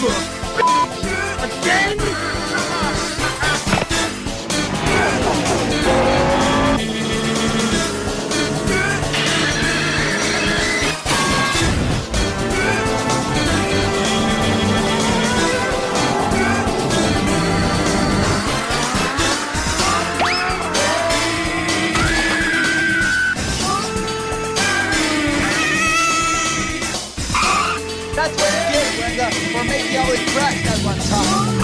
bu. Again? That's what you get when the formaggio is crashed at one time.